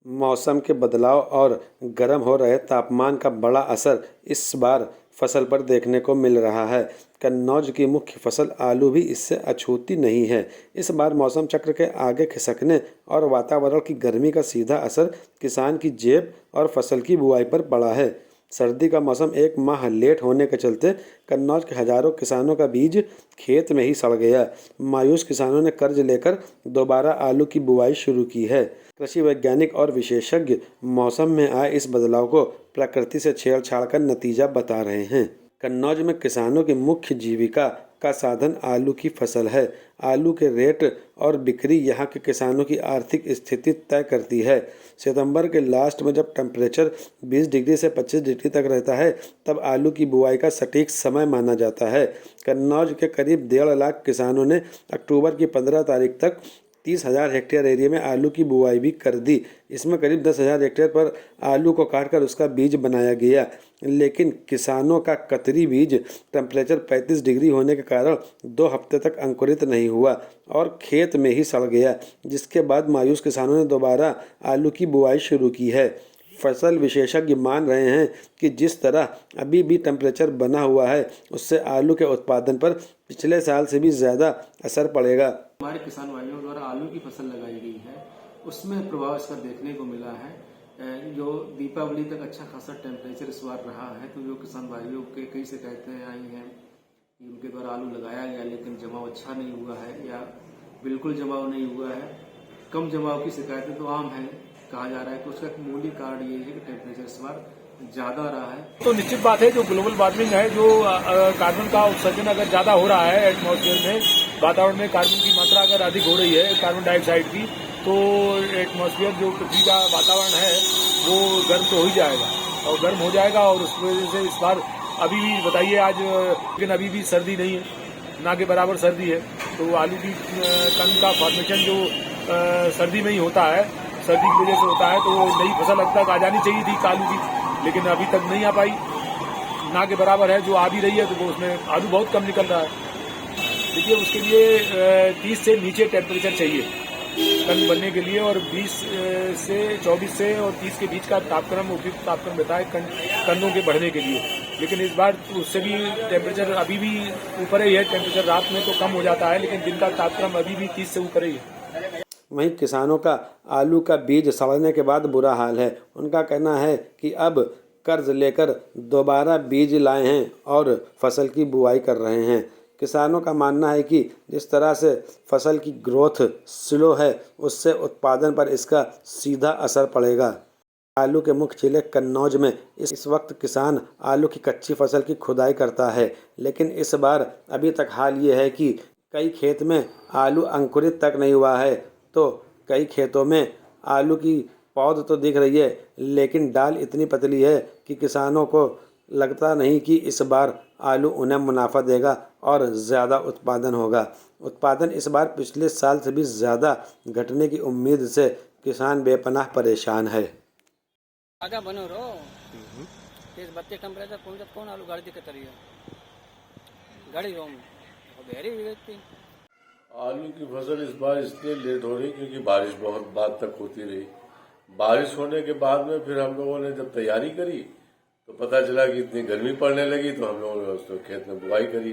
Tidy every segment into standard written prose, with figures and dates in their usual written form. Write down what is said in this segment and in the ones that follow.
मौसम के बदलाव और गर्म हो रहे तापमान का बड़ा असर इस बार फसल पर देखने को मिल रहा है। कन्नौज की मुख्य फसल आलू भी इससे अछूती नहीं है। इस बार मौसम चक्र के आगे खिसकने और वातावरण की गर्मी का सीधा असर किसान की जेब और फसल की बुआई पर पड़ा है। सर्दी का मौसम एक माह लेट होने के चलते कन्नौज के हजारों किसानों का बीज खेत में ही सड़ गया। मायूस किसानों ने कर्ज लेकर दोबारा आलू की बुआई शुरू की है। कृषि वैज्ञानिक और विशेषज्ञ मौसम में आए इस बदलाव को प्रकृति से छेड़छाड़ का नतीजा बता रहे हैं। कन्नौज में किसानों की मुख्य जीविका का साधन आलू की फसल है। आलू के रेट और बिक्री यहाँ के किसानों की आर्थिक स्थिति तय करती है। सितंबर के लास्ट में जब टेम्परेचर 20 डिग्री से 25 डिग्री तक रहता है, तब आलू की बुआई का सटीक समय माना जाता है। कन्नौज के करीब 1.5 लाख किसानों ने अक्टूबर की 15 तारीख तक 30,000 हेक्टेयर एरिया में आलू की बुआई भी कर दी। इसमें करीब 10,000 हेक्टेयर पर आलू को काटकर उसका बीज बनाया गया, लेकिन किसानों का कतरी बीज टेम्परेचर 35 डिग्री होने के कारण 2 हफ्ते तक अंकुरित नहीं हुआ और खेत में ही सड़ गया, जिसके बाद मायूस किसानों ने दोबारा आलू की बुआई शुरू की है। फसल विशेषज्ञ मान रहे हैं कि जिस तरह अभी भी टेम्परेचर बना हुआ है, उससे आलू के उत्पादन पर पिछले साल से भी ज़्यादा असर पड़ेगा। हमारे किसान भाइयों द्वारा आलू की फसल लगाई गई है, उसमें प्रभाव इसका देखने को मिला है। जो दीपावली तक अच्छा खासा टेम्परेचर इस बार रहा है, तो जो किसान भाइयों के कई शिकायतें आई हैं कि उनके द्वारा आलू लगाया गया लेकिन जमाव अच्छा नहीं हुआ है या बिल्कुल जमाव नहीं हुआ है। कम जमाव की शिकायतें तो आम है कहा जा रहा है, तो उसका एक मूल्य कारण ये है कि टेम्परेचर इस बार ज्यादा रहा है। तो निश्चित बात है, जो ग्लोबल वार्मिंग है, जो कार्बन का उत्सर्जन अगर ज्यादा हो रहा है एटमॉस्फेयर में, वातावरण में कार्बन की मात्रा अगर अधिक हो रही है, कार्बन डाइऑक्साइड की, तो एटमॉस्फेयर जो पृथ्वी का वातावरण है वो गर्म तो हो ही जाएगा और गर्म हो जाएगा। और उस वजह से इस बार अभी भी बताइए आज, लेकिन अभी भी सर्दी नहीं है, ना के बराबर सर्दी है। तो आलू की कण का फॉर्मेशन जो सर्दी में ही होता है, सर्दी की वजह से होता है, तो वो नई फसल अब तक आ जानी चाहिए थी आलू की, लेकिन अभी तक नहीं आ पाई, ना के बराबर है। जो आ भी रही है तो वो उसमें आलू बहुत कम निकल रहा है। देखिए, उसके लिए 30 से नीचे टेम्परेचर चाहिए कण बनने के लिए, और 20 से 24 से और 30 के बीच का तापक्रम उपयुक्त तापक्रम रहता है कणों के बढ़ने के लिए। लेकिन इस बार उससे भी टेम्परेचर अभी भी ऊपर ही है। टेम्परेचर रात में तो कम हो जाता है, लेकिन दिन का तापक्रम अभी भी 30 से ऊपर ही है। वहीं किसानों का आलू का बीज सड़ने के बाद बुरा हाल है। उनका कहना है कि अब कर्ज लेकर दोबारा बीज लाए हैं और फसल की बुआई कर रहे हैं। किसानों का मानना है कि जिस तरह से फसल की ग्रोथ स्लो है, उससे उत्पादन पर इसका सीधा असर पड़ेगा। आलू के मुख्य जिले कन्नौज में इस वक्त किसान आलू की कच्ची फसल की खुदाई करता है, लेकिन इस बार अभी तक हाल ये है कि कई खेत में आलू अंकुरित तक नहीं हुआ है, तो कई खेतों में आलू की पौध तो दिख रही है, लेकिन डाल इतनी पतली है कि किसानों को लगता नहीं कि इस बार आलू उन्हें मुनाफा देगा और ज़्यादा उत्पादन होगा। उत्पादन इस बार पिछले साल से भी ज़्यादा घटने की उम्मीद से किसान बेपनाह परेशान है। आगा बनो रो तेज बत्ते टेम्परेचर कौन आलू गाड़ी दिक्कत रही है गाड़ी रोम बेरी व्यक्ति। आलू की फसल इस बार इसलिए लेट हो रही क्योंकि बारिश बहुत बाद तक होती रही। बारिश होने के बाद में फिर हम लोगों ने जब तैयारी करी तो पता चला कि इतनी गर्मी पड़ने लगी, तो हम लोगों ने उसको खेत में बुआई करी,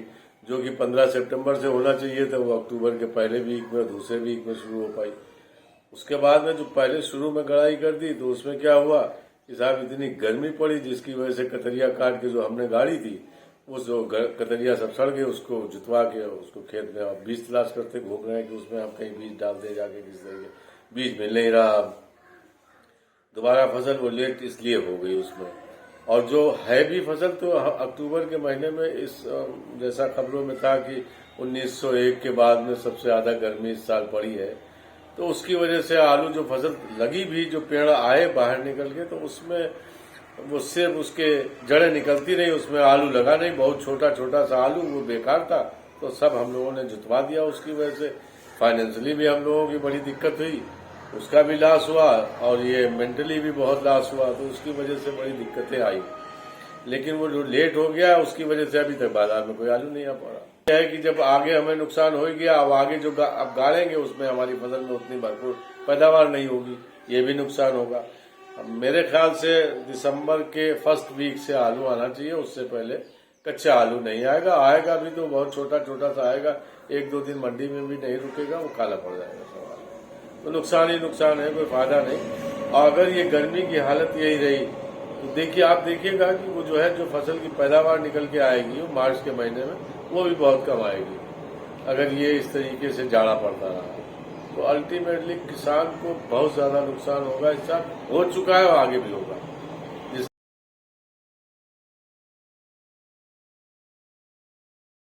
जो कि 15 सितंबर से होना चाहिए था, वो अक्टूबर के पहले वीक में, दूसरे वीक में शुरू हो पाई। उसके बाद में जो पहले शुरू में गड़ाई कर दी, तो उसमें क्या हुआ कि साहब इतनी गर्मी पड़ी जिसकी वजह से कतरिया काट के जो हमने गाड़ी थी, वो जो कतरिया सब सड़ गए, उसको जुतवा के उसको खेत में अब बीज तलाश करते घूम रहे हैं कि उसमें हम कहीं बीज डाल दे जाके, किस तरह के बीज मिल नहीं रहा। दोबारा फसल वो लेट इसलिए हो गई उसमें। और जो है भी फसल तो अक्टूबर के महीने में इस जैसा खबरों में था कि 1901 के बाद में सबसे ज्यादा गर्मी इस साल पड़ी है, तो उसकी वजह से आलू जो फसल लगी भी, जो पेड़ आए बाहर निकल के, तो उसमें वो सिर्फ उसके जड़ें निकलती रही, उसमें आलू लगा नहीं, बहुत छोटा छोटा सा आलू, वो बेकार था। तो सब हम लोगों ने जुतवा दिया। उसकी वजह से फाइनेंशियली भी हम लोगों की बड़ी दिक्कत हुई, उसका भी लॉस हुआ और ये मेंटली भी बहुत लॉस हुआ, तो उसकी वजह से बड़ी दिक्कतें आई। लेकिन वो जो लेट हो गया उसकी वजह से अभी तक बाजार में कोई आलू नहीं आ पा रहा। है कि जब आगे हमें नुकसान हो गया, अब आगे जो अब गाड़ेंगे उसमें हमारी फसल में उतनी भरपूर पैदावार नहीं होगी, ये भी नुकसान होगा। मेरे ख्याल से दिसंबर के फर्स्ट वीक से आलू आना चाहिए, उससे पहले कच्चा आलू नहीं आएगा। आएगा भी तो बहुत छोटा छोटा सा आएगा, 1-2 दिन मंडी में भी नहीं रुकेगा, वो काला पड़ जाएगा सवाल। तो नुकसान ही नुकसान है, कोई फायदा नहीं। और अगर ये गर्मी की हालत यही रही तो देखिए, आप देखिएगा कि वो जो है जो फसल की पैदावार निकल के आएगी वो मार्च के महीने में वो भी बहुत कम आएगी, अगर ये इस तरीके से जाड़ा पड़ता रहा तो अल्टीमेटली किसान को बहुत ज्यादा नुकसान होगा। इसका हो चुका है और आगे भी होगा।